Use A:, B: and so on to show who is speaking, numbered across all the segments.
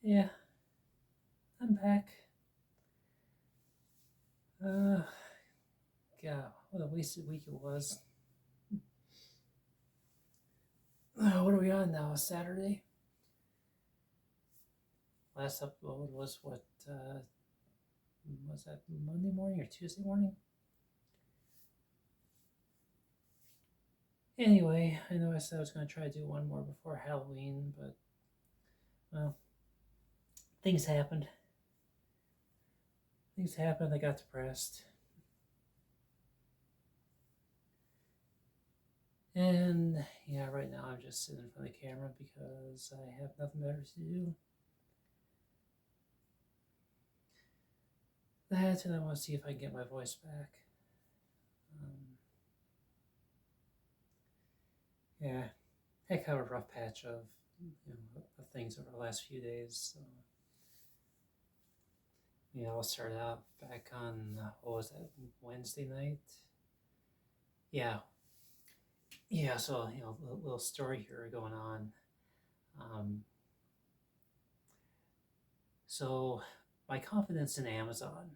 A: Yeah, I'm back. Uh, God, what a wasted week it was. What are we on now? Saturday? Last upload was what? Was that Monday morning or Tuesday morning? Anyway, I know I said I was going to try to do one more before Halloween, but, well, things happened. Things happened. I got depressed. And, yeah, right now I'm just sitting in front of the camera because I have nothing better to do. That, and I want to see if I can get my voice back. Um, yeah, I had kind of a rough patch of things over the last few days. So, I'll start out back on what was that, Wednesday night? Yeah, yeah. So little story here going on. Um, so my confidence in Amazon.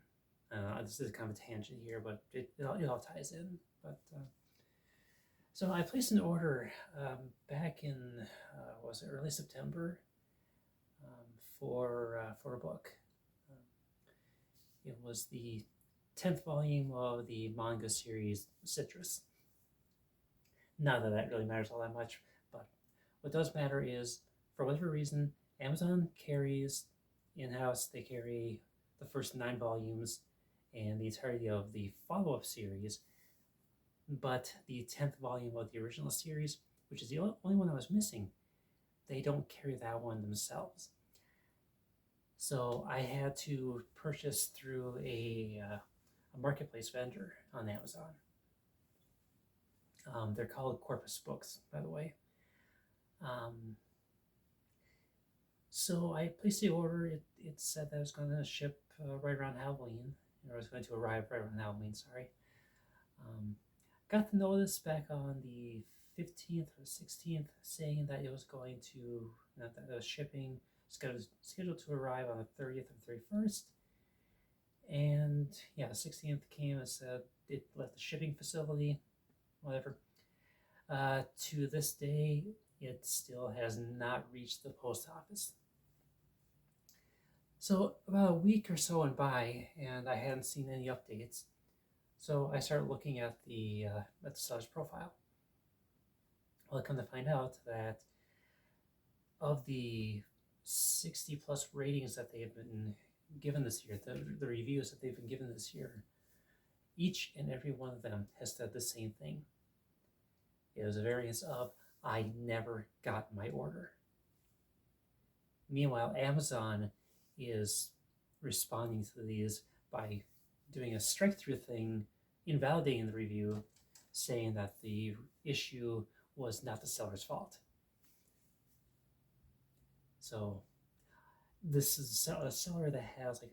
A: This is kind of a tangent here, but it all ties in. But so I placed an order back in was it early September for a book. Um, It was the 10th volume of the manga series Citrus. Not that that really matters all that much, but what does matter is, for whatever reason, Amazon carries in house, they carry the first 9 volumes and the entirety of the follow up series, but the 10th volume of the original series, which is the only one I was missing, they don't carry that one themselves. So I had to purchase through a marketplace vendor on Amazon. They're called Corpus Books, by the way. Um, so I placed the order. It said that it was going to ship right around Halloween, or it was going to arrive right around Halloween, sorry. Um, got the notice back on the 15th or 16th saying that it was going to, that the shipping scheduled to arrive on the 30th or 31st. And yeah, the 16th came and said it left the shipping facility, whatever. To this day, it still has not reached the post office. So about a week or so went by, and I hadn't seen any updates. So I started looking at the seller's profile. Well, I come to find out that of the 60 plus ratings that they have been given this year, the reviews that they've been given this year, each and every one of them has said the same thing. It was a variance of, I never got my order. Meanwhile, Amazon is responding to these by doing a strike through thing, invalidating the review, saying that the issue was not the seller's fault. So this is a seller that has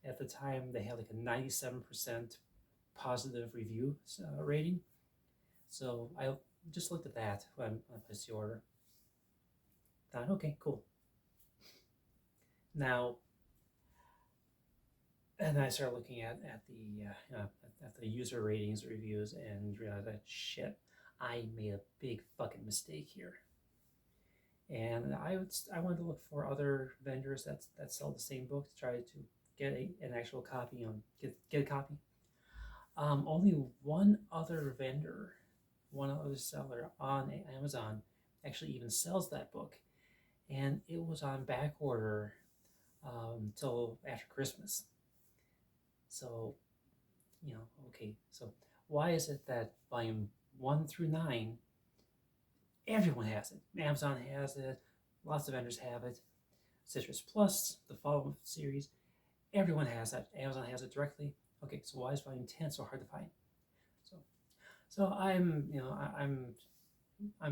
A: at the time they had like a 97% positive review rating. So I just looked at that when I placed the order. Thought, okay, cool. Now, and I started looking at the user ratings reviews and realized that shit, I made a big fucking mistake here. And I wanted to look for other vendors that sell the same book to try to get an actual copy, get a copy. Only one other vendor, one other seller on Amazon actually even sells that book, and it was on back order till after Christmas. So, okay, so why is it that volume 1 through 9, everyone has it? Amazon has it, lots of vendors have it. Citrus Plus, the follow-up series, everyone has that. Amazon has it directly. Okay, so why is volume 10 so hard to find? So, so I'm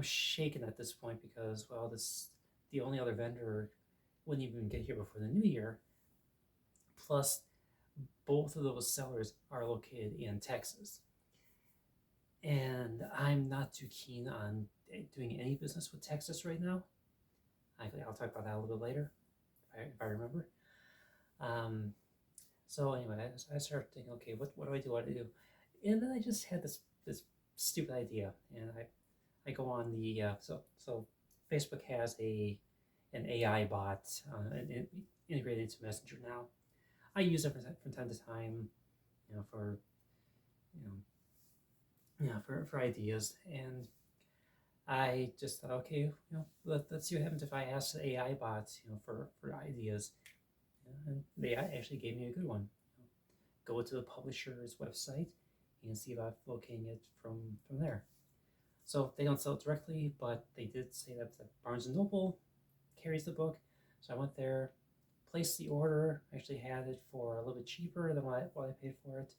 A: shaken at this point because, well, this the only other vendor wouldn't even get here before the new year. Plus, both of those sellers are located in Texas. And I'm not too keen on doing any business with Texas right now. I'll talk about that a little bit later. if I remember. Um, so anyway, I started thinking, okay, what do I do? What do I do? And then I just had this stupid idea, and I go on the so Facebook has a an AI bot integrated into Messenger now. I use it from time to time, for you know for ideas, and I just thought, okay, let's see what happens if I ask the AI bots, for ideas. And they actually gave me a good one. Go to the publisher's website and see about locating it from there. So they don't sell it directly, but they did say that Barnes and Noble carries the book. So I went there, placed the order. Actually had it for a little bit cheaper than what I paid for it.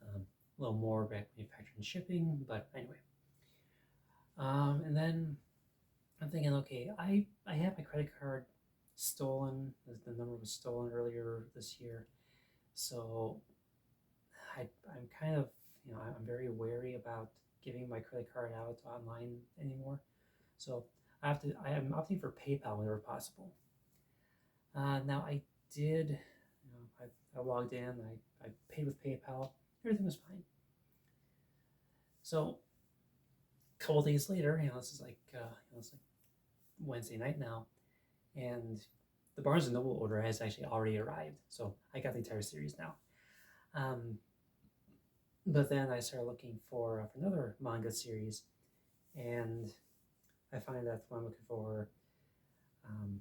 A: A little more back manufacturing shipping, but anyway. And then I'm thinking, okay, I had my credit card stolen. The number was stolen earlier this year, so I'm kind of, I'm very wary about giving my credit card out online anymore. So I am opting for PayPal whenever possible. Now I did, I logged in, I paid with PayPal, everything was fine. So a couple days later, this is it's like Wednesday night now, and the Barnes and Noble order has actually already arrived. So I got the entire series now. Um, but then I started looking for another manga series, and I find that the one I'm looking for, um,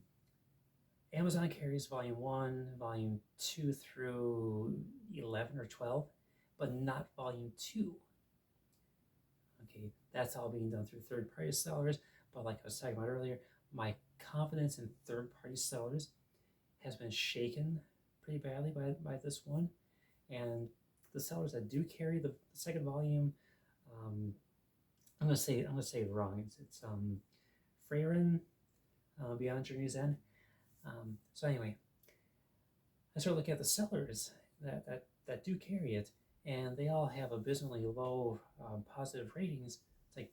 A: Amazon carries Volume 1, Volume 2 through 11 or 12, but not Volume 2. Okay, that's all being done through third-party sellers, but like I was talking about earlier, my confidence in third-party sellers has been shaken pretty badly by this one. And the sellers that do carry the second volume, um, I'm gonna say it wrong. It's Freyren, Beyond Journey's End. So anyway, I started looking at the sellers that do carry it, and they all have abysmally low positive ratings. It's like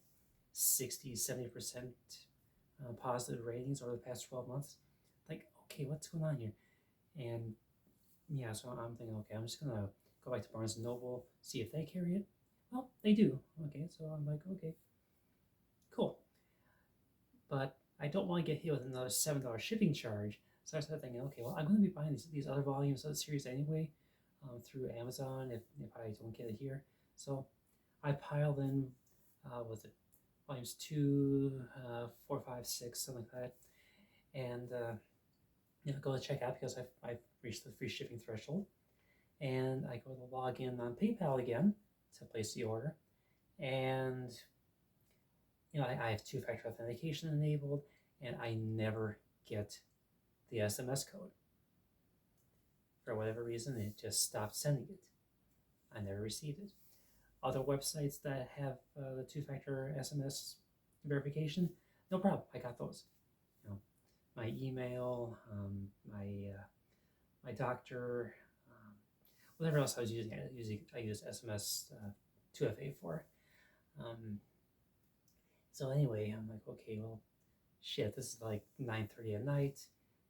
A: 60, 70% positive ratings over the past 12 months. Like, okay, what's going on here? And yeah, so I'm thinking, okay, I'm just gonna go back to Barnes and Noble, see if they carry it. Well, they do. Okay, so I'm like, okay, cool. But I don't want to get hit with another $7 shipping charge. So I started thinking, okay, well, I'm going to be buying these other volumes of the series anyway, through Amazon if I don't get it here. So I piled in, was it volumes 2, 4, 5, 6, something like that, and go to check out because I've reached the free shipping threshold. And I go to log in on PayPal again to place the order, and I have two-factor authentication enabled, and I never get the SMS code. For whatever reason, it just stopped sending it. I never received it. Other websites that have the two-factor SMS verification, no problem. I got those. My email, my doctor, whatever else I was using. I use SMS 2FA for. So anyway, I'm like, okay, well, shit, this is like 9:30 at night,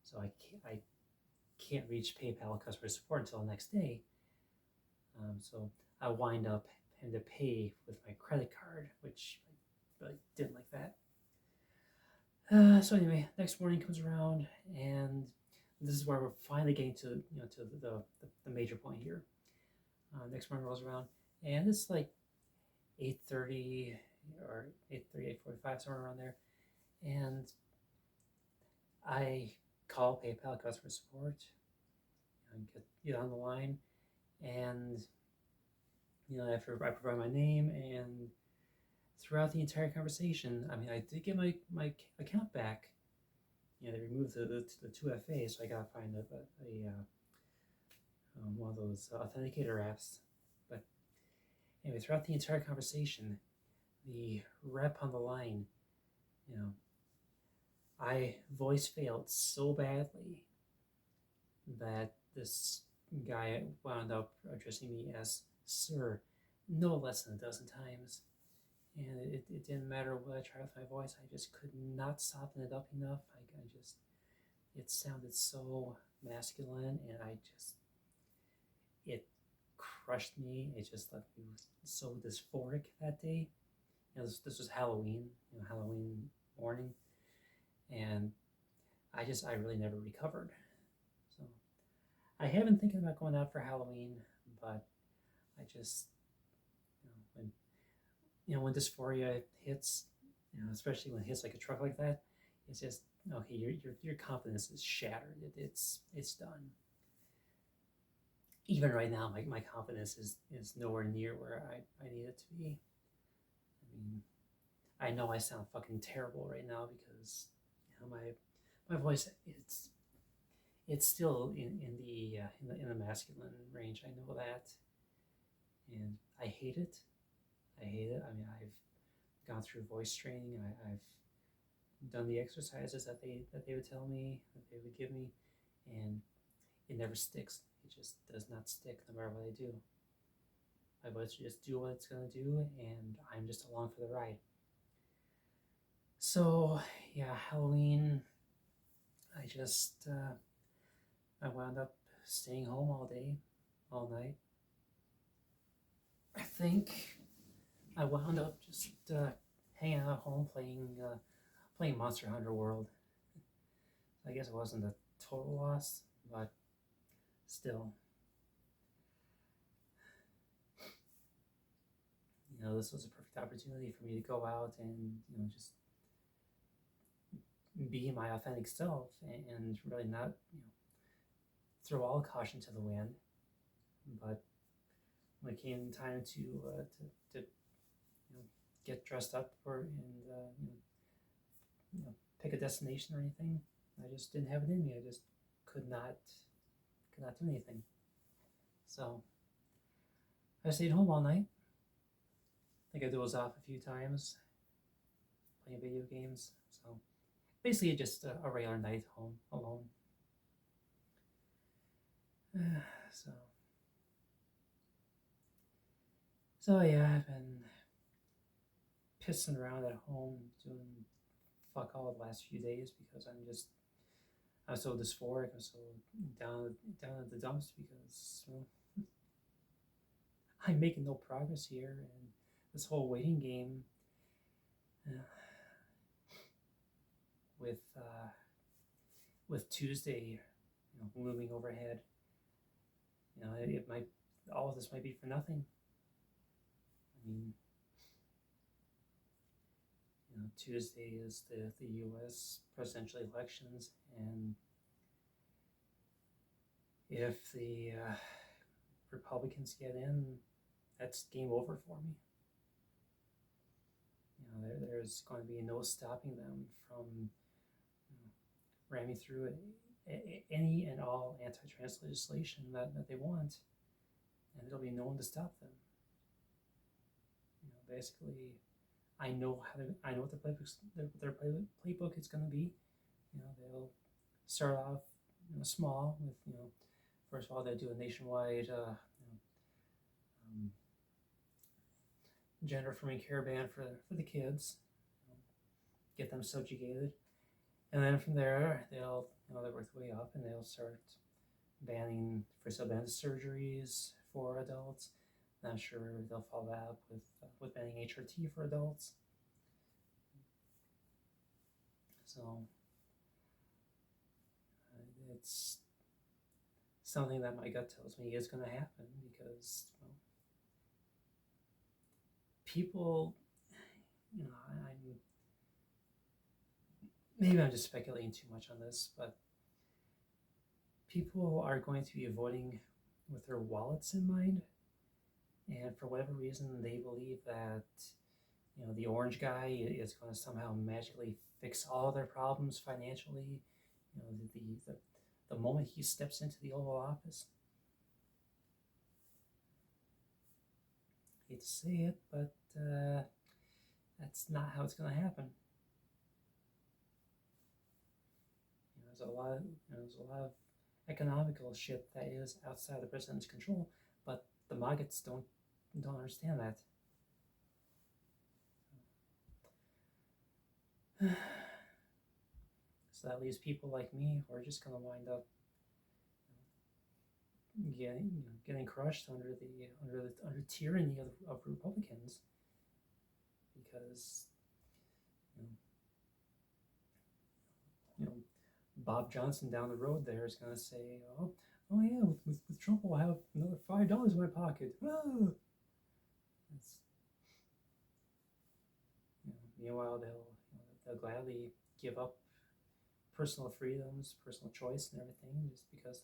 A: so I can't reach PayPal customer support until the next day. So I wind up having to pay with my credit card, which I really didn't like that. So anyway, next morning comes around, and this is where we're finally getting to the major point here. Next morning rolls around, and it's like 8:30 or 8:30, 8:45, somewhere around there, and I call PayPal customer support and get on the line, and after I provide my name, and throughout the entire conversation, I mean, I did get my account back. They removed the 2FA, so I gotta find a one of those authenticator apps. But anyway, throughout the entire conversation, the rep on the line, I voice failed so badly that this guy wound up addressing me as sir no less than a dozen times. And it didn't matter what I tried with my voice, I just could not soften it up enough. I just, it sounded so masculine, and it crushed me. It just left me so dysphoric that day. This was Halloween, Halloween morning, and I really never recovered. So I have been thinking about going out for Halloween, but I just, when when dysphoria hits, especially when it hits like a truck like that, it's just okay. Your confidence is shattered. It's done. Even right now, my confidence is nowhere near where I need it to be. I mean, I know I sound fucking terrible right now because my voice it's still in the masculine range. I know that, and I hate it. I hate it. I mean, I've gone through voice training. I've done the exercises that they would tell me, that they would give me, and it never sticks. It just does not stick no matter what I do. My voice will just do what it's gonna do, and I'm just along for the ride. So yeah, Halloween. I just I wound up staying home all day, all night. I think I wound up just hanging out at home playing Monster Hunter World. I guess it wasn't a total loss, but still, this was a perfect opportunity for me to go out and just be my authentic self and really not throw all caution to the wind. But when it came time to get dressed up and pick a destination or anything, I just didn't have it in me. I just could not do anything. So I stayed home all night. I think I dozed off a few times playing video games. So basically, just a regular night home alone. so so yeah, I've been pissing around at home doing fuck all the last few days because I'm so dysphoric. I'm so down at the dumps because I'm making no progress here, and this whole waiting game uh, with with Tuesday, looming overhead. It might all of this might be for nothing. I mean, Tuesday is the U.S. presidential elections, and if the Republicans get in, that's game over for me. There's going to be no stopping them from ramming through any and all anti-trans legislation that they want, and there'll be no one to stop them. Basically, I know what their playbook is going to be. They'll start off small with first of all they'll do a nationwide gender affirming care ban for the kids, get them subjugated, and then from there they'll work their way up and they'll start banning first they'll ban surgeries for adults. And I'm sure they'll follow that up with banning HRT for adults. So it's something that my gut tells me is going to happen because people, I'm just speculating too much on this, but people are going to be voting with their wallets in mind, and for whatever reason, they believe that the orange guy is going to somehow magically fix all their problems financially. The moment he steps into the Oval Office. I hate to say it, but that's not how it's going to happen. There's a lot of economical shit that is outside the president's control, but the maggots don't understand that. So that leaves people like me who are just going to wind up getting crushed under tyranny of Republicans because you know, you know Bob Johnson down the road there is going to say, oh yeah, with Trump I'll have another $5 in my pocket. Ah! It's, meanwhile they'll gladly give up personal freedoms, personal choice, and everything just because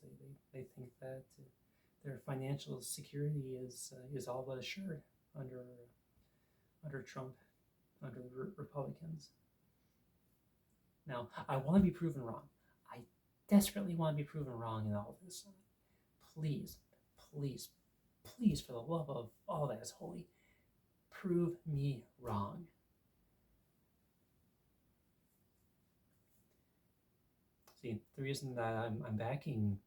A: they think that their financial security is all but assured under Trump, under the Republicans. Now, I want to be proven wrong. I desperately want to be proven wrong in all this. Please, please, please, for the love of all that is holy, prove me wrong. See, the reason that I'm backing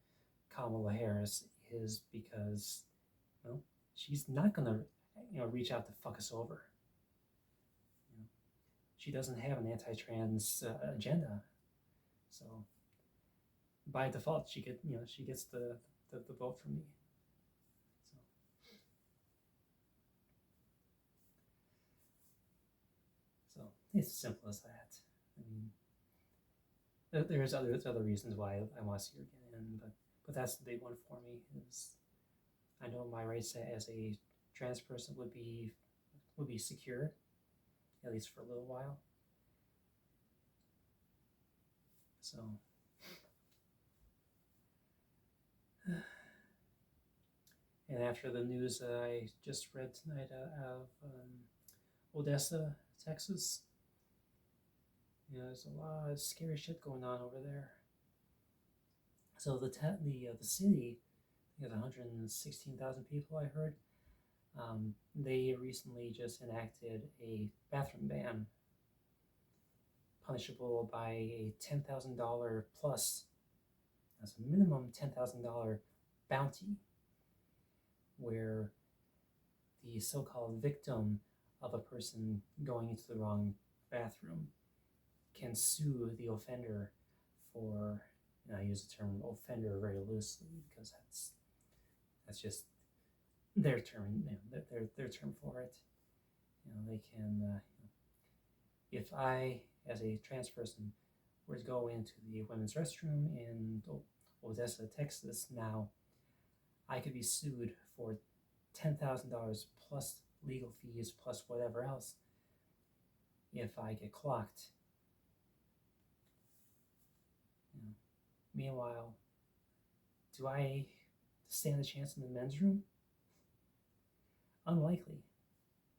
A: Kamala Harris is because, she's not gonna, reach out to fuck us over. She doesn't have an anti-trans agenda, so by default she gets the vote from me. So it's as simple as that. I mean, there's other reasons why I want to see her get in, but that's the big one for me. Is I know my rights as a trans person would be secure, at least for a little while. So, and after the news I just read tonight out of Odessa, Texas, there's a lot of scary shit going on over there. So the city has 116,000 people, I heard. They recently just enacted a bathroom ban, punishable by a $10,000 plus, that's a minimum $10,000 bounty, where the so-called victim of a person going into the wrong bathroom can sue the offender for, and I use the term offender very loosely because that's just their term, their term for it. They can, if I, as a trans person, were to go into the women's restroom in Odessa, Texas, now I could be sued for $10,000 plus legal fees plus whatever else if I get clocked. Meanwhile, do I stand a chance in the men's room? Unlikely.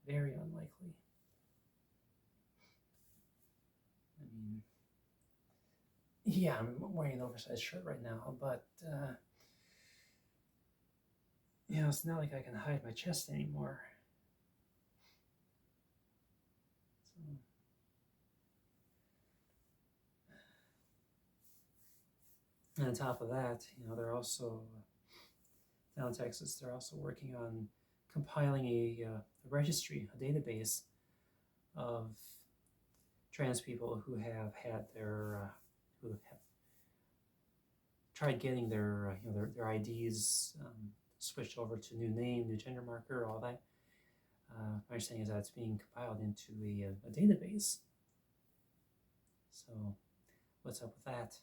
A: Very unlikely. I mean, yeah, I'm wearing an oversized shirt right now, but it's not like I can hide my chest anymore. And on top of that, they're also down in Texas. They're also working on compiling a registry, a database of trans people who have had who have tried getting their IDs switched over to new name, new gender marker, all that. My understanding is that it's being compiled into a database. So, what's up with that?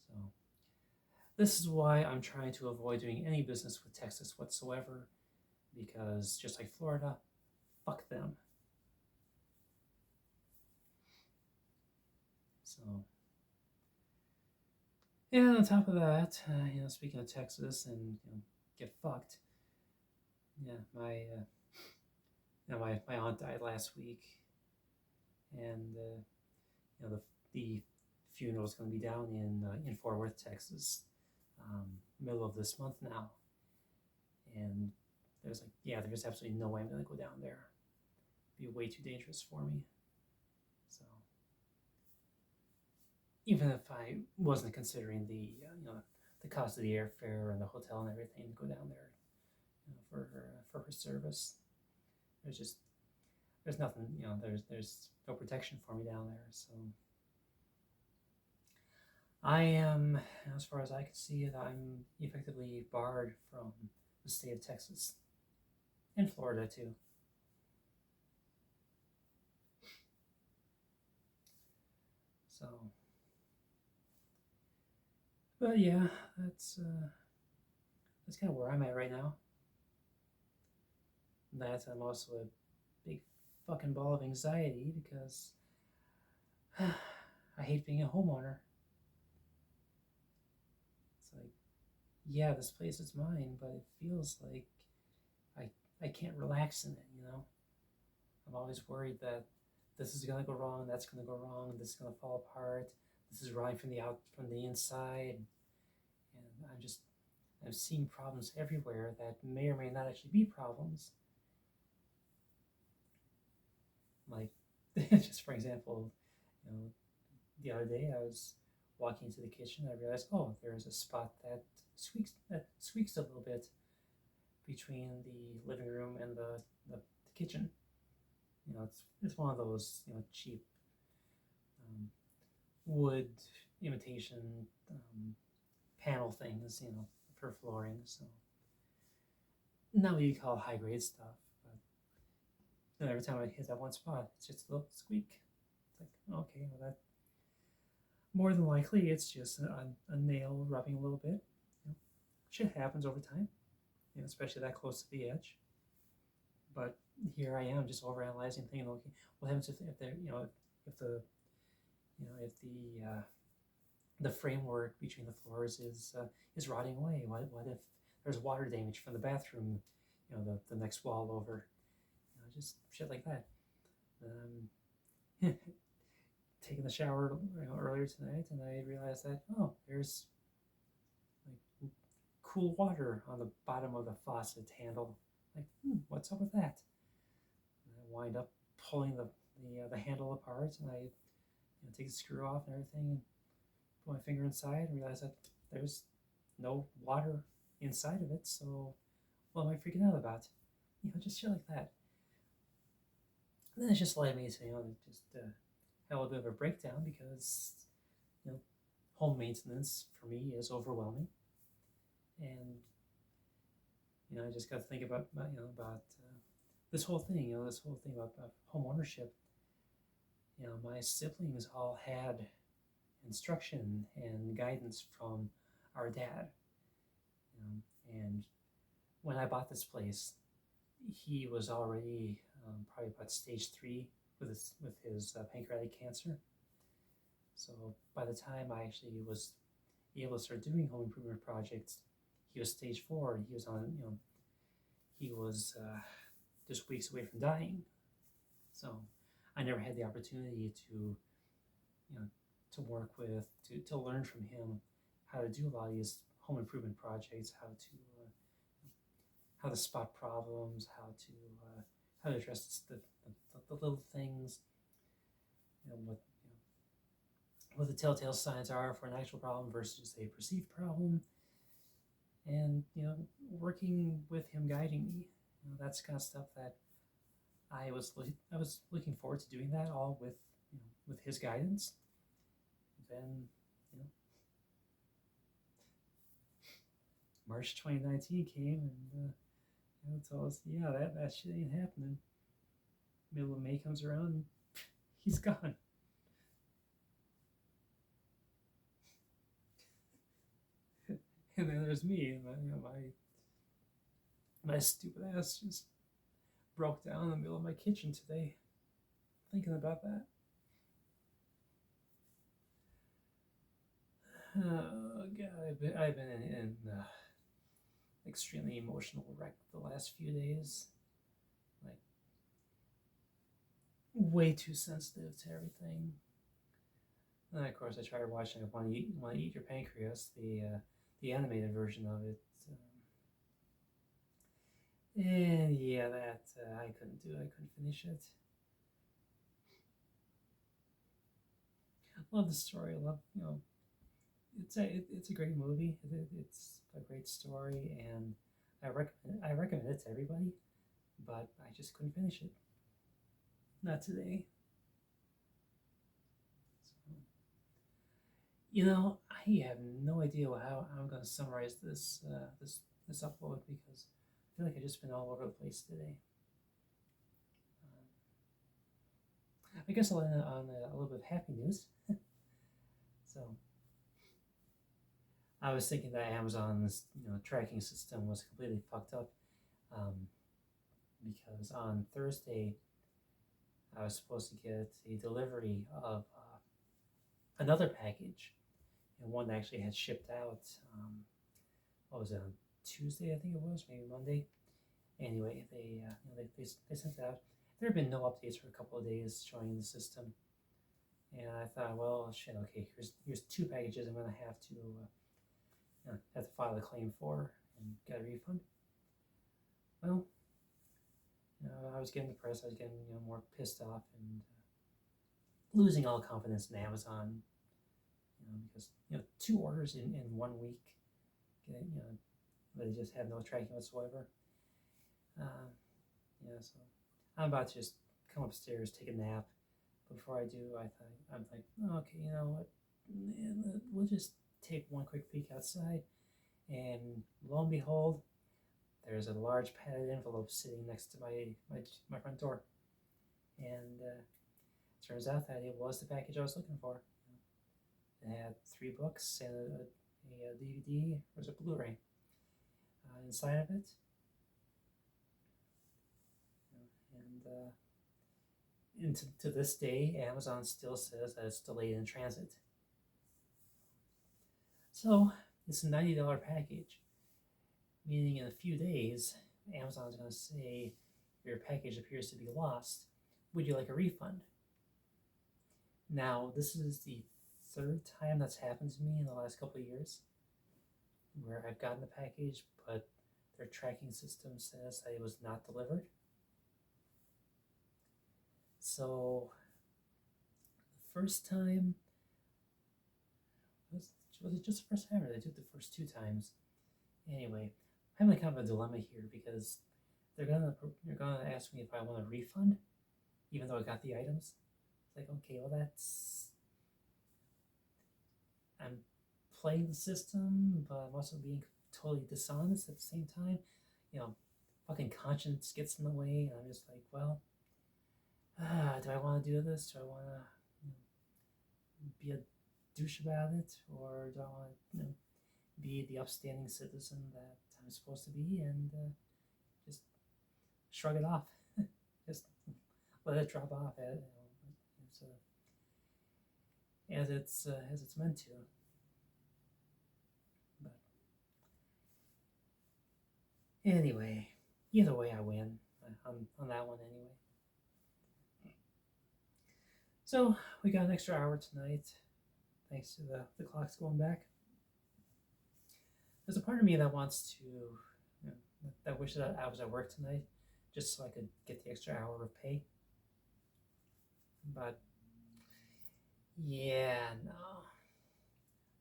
A: So, this is why I'm trying to avoid doing any business with Texas whatsoever, because just like Florida, fuck them. So, and on top of that, speaking of Texas and get fucked, my aunt died last week, and the funeral is going to be down in Fort Worth, Texas, middle of this month now, and there's absolutely no way I'm going to go down there. It'd be way too dangerous for me. So even if I wasn't considering the cost of the airfare and the hotel and everything to go down there, for her service, there's nothing, there's no protection for me down there. So I am, as far as I can see it, I'm effectively barred from the state of Texas and Florida too. So, but yeah, that's uh, that's kind of where I'm at right now. That I'm also a big fucking ball of anxiety because I hate being a homeowner. It's like, yeah, this place is mine, but it feels like I I can't relax in it. I'm always worried that this is gonna go wrong, that's gonna go wrong, this is gonna fall apart, this is rotting from the inside, and I'm seeing problems everywhere that may or may not actually be problems. Like, just for example, you know, the other day I was walking into the kitchen. I realized, oh, there's a spot that squeaks a little bit between the living room and the kitchen. It's one of those cheap um, wood imitation panel things, for flooring. So not what you call high grade stuff, but every time I hit that one spot, it's just a little squeak. It's like, okay, well, that more than likely it's just a nail rubbing a little bit. Shit happens over time, especially that close to the edge. But here I am just overanalyzing, thinking, okay, what happens if there, if the, if the framework between the floors is rotting away? What if there's water damage from the bathroom, the next wall over, just shit like that. Taking the shower earlier tonight, and I realized that, oh, there's like cool water on the bottom of the faucet handle. Like, what's up with that? And I wind up pulling the handle apart, and I take the screw off and everything, and put my finger inside, and realize that there's no water inside of it. So what am I freaking out about? Just shit like that. And then it's just led me to just have a little bit of a breakdown because you know home maintenance for me is overwhelming, and I just got to think about this whole thing. This whole thing about home ownership. My siblings all had instruction and guidance from our dad. And when I bought this place, he was already probably about stage 3 with his pancreatic cancer. So by the time I actually was able to start doing home improvement projects, he was stage 4, and he was just weeks away from dying. So I never had the opportunity know, to work with, to learn from him how to do a lot of these home improvement projects, how to spot problems, how to address the little things, you know, what you what the telltale signs are for an actual problem versus a perceived problem, and working with him, guiding me. That's kind of stuff that I was looking forward to doing that all with his guidance. Then you know March 2019 came, and told us, yeah, that shit ain't happening. Middle of May comes around, and he's gone. And then there's me, and my stupid ass just broke down in the middle of my kitchen today, thinking about that. Oh god, I've been in extremely emotional wreck the last few days. Like, way too sensitive to everything. And of course, I tried watching Want to Eat Your Pancreas, the animated version of it. And yeah, that I couldn't do. I couldn't finish it. Love the story. Love it's a great movie. It's a great story, and I recommend it to everybody. But I just couldn't finish it. Not today. So, I have no idea how I'm going to summarize this upload because I feel like I've just been all over the place today. I guess I'll end it on a little bit of happy news. So I was thinking that Amazon's tracking system was completely fucked up, um, because on Thursday I was supposed to get a delivery of another package, and one that actually had shipped out. What was it, on Tuesday? I think it was, maybe Monday. Anyway, they sent it out. There have been no updates for a couple of days showing the system, and I thought, well, shit, okay, here's two packages I'm gonna have to file a claim for and get a refund. Well, I was getting depressed. I was getting more pissed off and losing all confidence in Amazon. Because two orders in 1 week, they just have no tracking whatsoever. So I'm about to just come upstairs, take a nap. Before I do, I'm like, oh, okay, you know what? We'll just take one quick peek outside, and lo and behold, there's a large padded envelope sitting next to my front door, and turns out that it was the package I was looking for. It had 3 books and a DVD, or was a Blu-ray inside of it, and to this day, Amazon still says that it's delayed in transit. So it's a $90 package, meaning in a few days, Amazon is going to say your package appears to be lost. Would you like a refund? Now, this is the third time that's happened to me in the last couple of years, where I've gotten the package, but their tracking system says that it was not delivered. So the first time, was it just the first time, or did I do it the first 2 times? Anyway, I'm having kind of a dilemma here because they're gonna ask me if I want a refund, even though I got the items. It's like, okay, well, I'm playing the system, but I'm also being totally dishonest at the same time. Fucking conscience gets in the way, and I'm just like, well, do I want to do this? Do I want to be a douche about it, or do I want to be the upstanding citizen that I'm supposed to be and just shrug it off, just let it drop off as it's meant to. But anyway, either way, I win on that one anyway. So we got an extra hour tonight, thanks to the clocks going back. There's a part of me that wants to, that wishes that I was at work tonight, just so I could get the extra hour of pay. But yeah, no,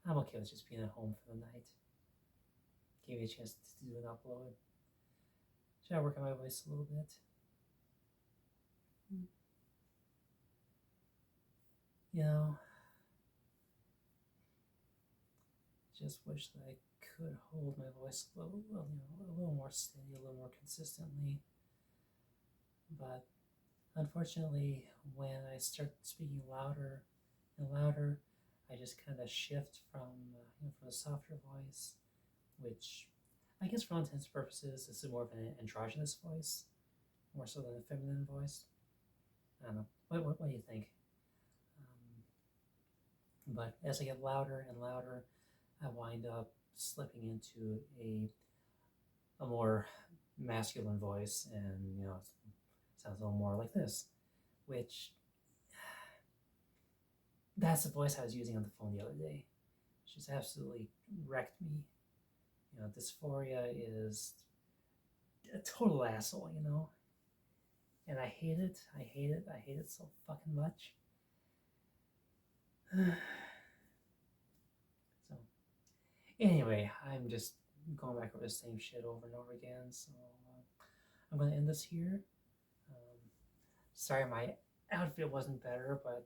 A: I'm okay with just being at home for the night. Gave me a chance to do an upload. Should I work on my voice a little bit? Just wish that I could hold my voice a little more steady, a little more consistently. But unfortunately, when I start speaking louder and louder, I just kind of shift from a softer voice, which I guess for all intents and purposes, this is more of an androgynous voice, more so than a feminine voice. I don't know. What do you think? But as I get louder and louder, I wind up slipping into a more masculine voice, and it sounds a little more like this, which that's the voice I was using on the phone the other day. It just absolutely wrecked me. Dysphoria is a total asshole, and I hate it. I hate it. I hate it so fucking much. So anyway, I'm just going back over the same shit over and over again. So I'm going to end this here. Sorry my outfit wasn't better, but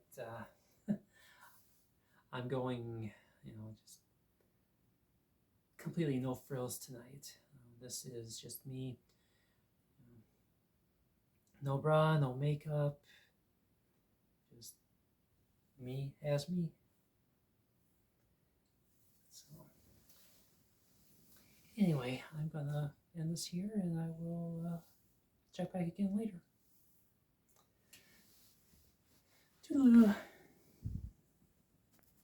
A: I'm going, just completely no frills tonight. This is just me. No bra, no makeup. Just me as me. So, anyway, I'm gonna end this here and I will check back again later. Toodaloo.